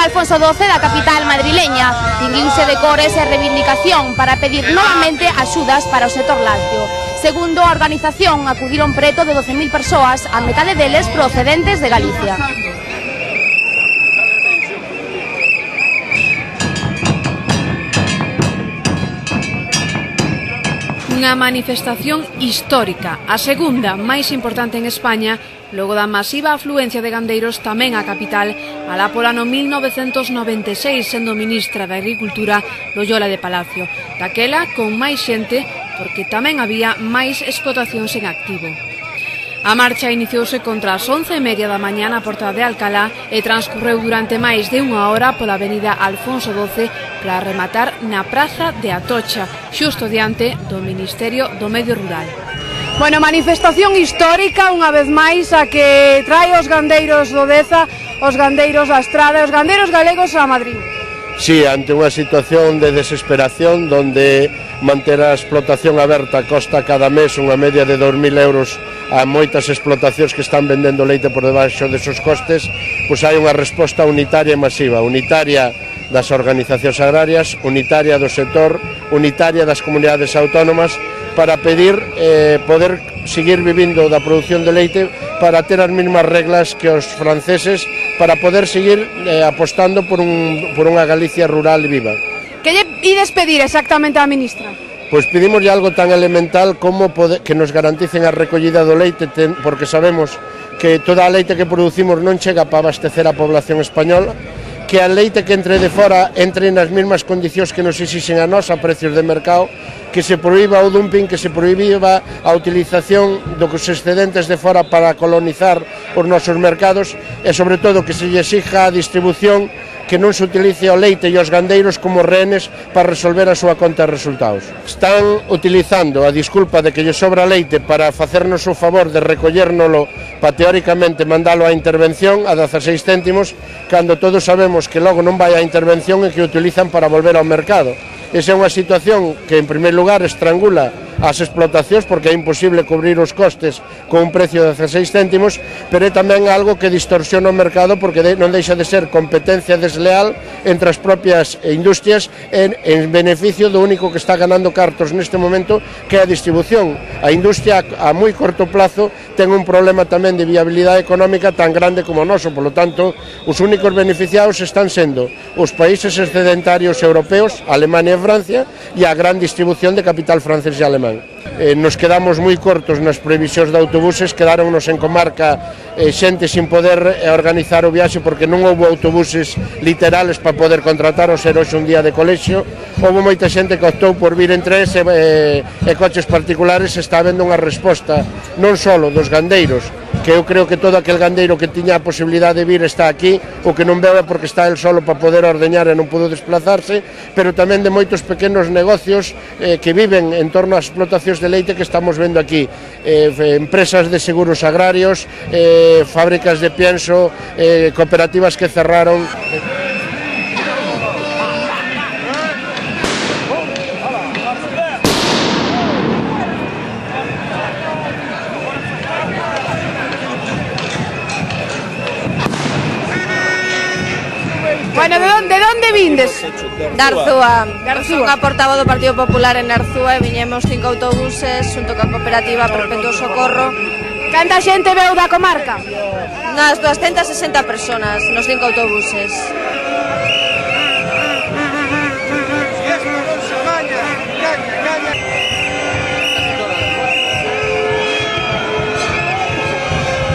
Alfonso XII da capital madrileña. Tinguiuse de cores e reivindicación para pedir novamente axudas para o sector lácteo. Segundo a organización, acudiron preto de 12.000 persoas, a metade deles procedentes de Galicia. Unha manifestación histórica, a segunda máis importante en España, logo da masiva afluencia de gandeiros tamén á capital, alá polo ano 1996, sendo ministra de Agricultura Loyola de Palacio. Daquela, con máis xente, porque tamén había máis explotacións en activo. A marcha iniciouse contra as 11:30 da mañá na porta de Alcalá e transcorreu durante máis de unha hora pola avenida Alfonso XII para rematar na praza de Atocha, xusto diante do Ministerio do Medio Rural. Bueno, manifestación histórica, unha vez máis, a que trae os gandeiros do Deza, os gandeiros da Estrada e os gandeiros galegos a Madrid. Sí, ante unha situación de desesperación donde manter a explotación aberta costa cada mes unha media de 2.000 euros a moitas explotacións que están vendendo leite por debaixo desos costes, pois hai unha resposta unitaria e masiva, unitaria das organizacións agrarias, unitaria do sector, unitaria das comunidades autónomas, para pedir poder seguir vivindo da produción de leite, para ter as mesmas reglas que os franceses, para poder seguir apostando por unha Galicia rural e viva. Que lle ides pedir exactamente á ministra? Pois pedimoslle algo tan elemental como que nos garanticen a recollida do leite, porque sabemos que toda a leite que producimos non chega para abastecer a población española, que a leite que entre de fora entre nas mesmas condicións que nos exixen a nós a precios de mercado, que se proíba o dumping, que se proíba a utilización dos excedentes de fora para colonizar os nosos mercados e, sobre todo, que se lle exija a distribución que non se utilice o leite e os gandeiros como rehenes para resolver a súa conta de resultados. Están utilizando a disculpa de que lle sobra leite para facernos o favor de recollérnolo para teóricamente mandalo á intervención a 16 céntimos, cando todos sabemos que logo non vai á intervención e que o utilizan para volver ao mercado. Esa é unha situación que, en primeiro lugar, estrangula as explotacións porque é imposible cubrir os costes con un precio de 16 céntimos, pero é tamén algo que distorsiona o mercado porque non deixa de ser competencia desleal entre as propias industrias en beneficio do único que está ganando cartos neste momento, que é a distribución. A industria a moi corto plazo ten un problema tamén de viabilidade económica tan grande como o noso, polo tanto, os únicos beneficiados están sendo os países excedentarios europeos, Alemania e Francia, e a gran distribución de capital francés e alemán. Nos quedamos moi cortos nas previsións de autobuses, quedáronnos en comarca xente sin poder organizar o viaxe porque non houve autobuses literales para poder contratar ou ser hoxe un día de colexio. Houve moita xente que optou por vir en trens e coches particulares. Está habendo unha resposta non só dos gandeiros, que eu creo que todo aquel gandeiro que tiña a posibilidade de vir está aquí, o que non veo é porque está el solo para poder ordeñar e non pudo desplazarse, pero tamén de moitos pequenos negocios que viven en torno ás explotacións de leite que estamos vendo aquí, empresas de seguros agrarios, fábricas de pienso, cooperativas que cerraron. Bueno, de onde vindes? Da Arzúa. Son a portavoz do Partido Popular en Arzúa e viñemos 5 autobuses xunto coa cooperativa Perpetuo Socorro. Canta xente veu da comarca? Nas 260 personas nos 5 autobuses.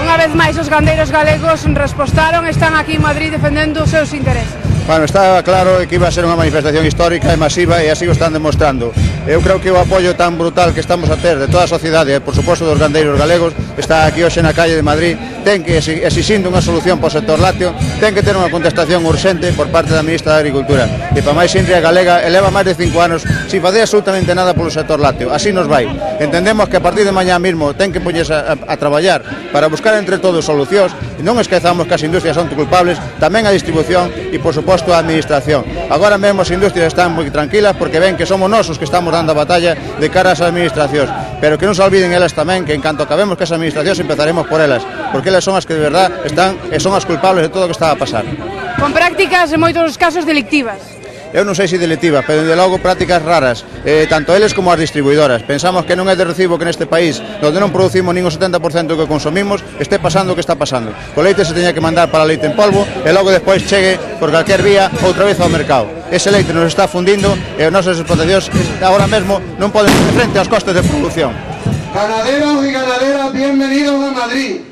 Unha vez máis os gandeiros galegos respostaron, están aquí en Madrid defendendo os seus intereses. Bueno, estaba claro que iba a ser unha manifestación histórica e masiva e así o están demostrando. Eu creo que o apoio tan brutal que estamos a ter de toda a sociedade e, por suposto, dos gandeiros galegos está aquí hoxe na calle de Madrid. Ten que, exixindo unha solución para o sector lácteo, ten que ter unha contestación urxente por parte da ministra de Agricultura. E para máis Indria Galega eleva máis de 5 anos sin facer absolutamente nada polo sector lácteo. Así nos vai. Entendemos que a partir de mañá mesmo ten que poñerse a traballar para buscar entre todos solucións e non esquezamos que as industrias son culpables, tamén a distribución e, por suposto, a administración. Agora mesmo as industrias están moi tranquilas porque ven que somos nós os que estamos dando a batalla de cara ás administracións. pero que non se olviden elas tamén, que en canto acabemos que as administracións empezaremos por elas, porque elas son as que de verdad están e son as culpables de todo o que está a pasar. Con prácticas en moitos casos delictivas. Eu non sei se delictiva, pero de logo prácticas raras, tanto eles como as distribuidoras. Pensamos que non é de recibo que neste país, onde non producimos nin o 70% do que consumimos, este pasando o que está pasando. O leite se teña que mandar para leite en polvo e logo despois chegue por calquer vía outra vez ao mercado. Ese leite nos está fundindo e as nosas explotacións agora mesmo non poden facer frente aos costes de producción. Ganaderos y ganaderas, bienvenidos a Madrid.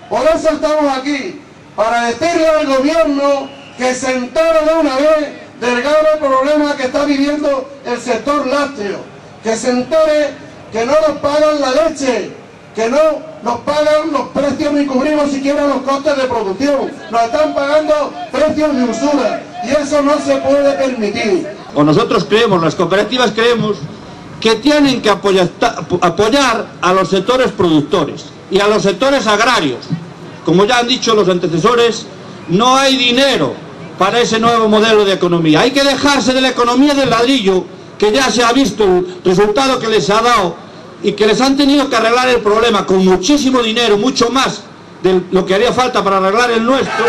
Por eso estamos aquí, para decirle al gobierno que se entere de una vez del grave problema que está viviendo el sector lácteo, que se entere que no nos pagan la leche, que no nos pagan los precios ni cubrimos siquiera los costes de producción, nos están pagando precios de usura y eso no se puede permitir. O nosotros creemos, las cooperativas creemos que tienen que apoyar a los sectores productores y a los sectores agrarios. Como ya han dicho los antecesores, no hay dinero para ese nuevo modelo de economía. Hay que dejarse de la economía del ladrillo, que ya se ha visto el resultado que les ha dado y que les han tenido que arreglar el problema con muchísimo dinero, mucho más de lo que haría falta para arreglar el nuestro.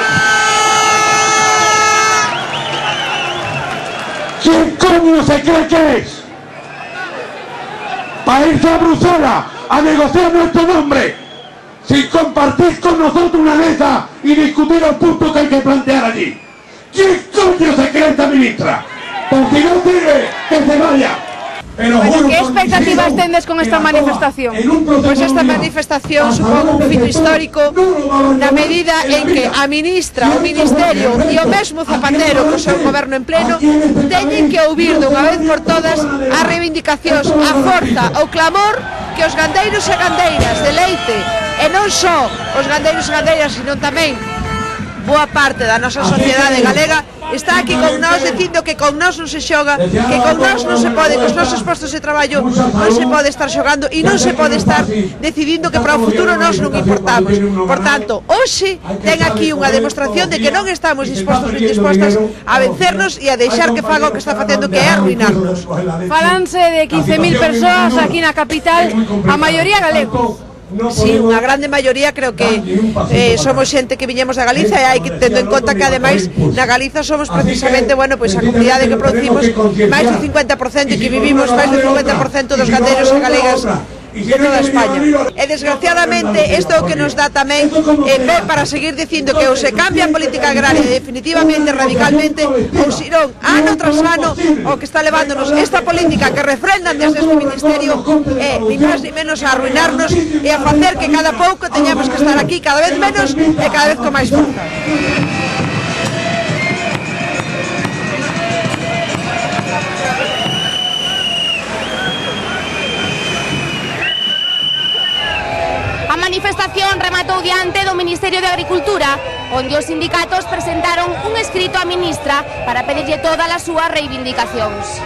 ¿Quién coño se cree que es? Para irse a Bruselas a negociar nuestro nombre, sin compartir con nosotros una mesa y discutir los puntos que hay que plantear allí. ¿Quién coño se cree esta ministra? Porque no sirve que se vaya. Bueno, ¿qué expectativas tendes con esta manifestación? Pois esta manifestación supón un fito histórico na medida en que a ministra, o ministerio e o mesmo Zapatero co seu goberno en pleno teñen que ouvir dunha vez por todas as reivindicacións, a forza, o clamor que os gandeiros e gandeiras de leite, e non só os gandeiros e gandeiras, sino tamén boa parte da nosa sociedade galega está aquí con nós dicindo que con nós non se xoga, que con nós non se pode, que os nosos postos de traballo non se pode estar xogando e non se pode estar decidindo que para o futuro nós non importamos. Por tanto, hoxe ten aquí unha demostración de que non estamos dispostos nin dispostas a vencernos e a deixar que faga o que está facendo, que é arruinarnos. Falanse de 15.000 persoas aquí na capital, a maioría galegos. Sí, unha grande maioría, creo que somos xente que viñemos da Galiza e hai que tendo en conta que ademais na Galiza somos precisamente, bueno, pois a comunidade que producimos máis do 50% e que vivimos máis do 50% dos gandeiros e galegas de toda España. E desgraciadamente isto é o que nos dá tamén para seguir dicindo que ou se cambia a política agraria definitivamente, radicalmente, ou se non, ano tras ano, o que está levándonos esta política que refrendan desde este ministerio é, ni máis ni menos, a arruinarnos e a facer que cada pouco teñamos que estar aquí cada vez menos e cada vez con máis forza. A manifestación rematou diante do Ministerio de Agricultura, onde os sindicatos presentaron un escrito á ministra para pedirlle todas as súas reivindicacións.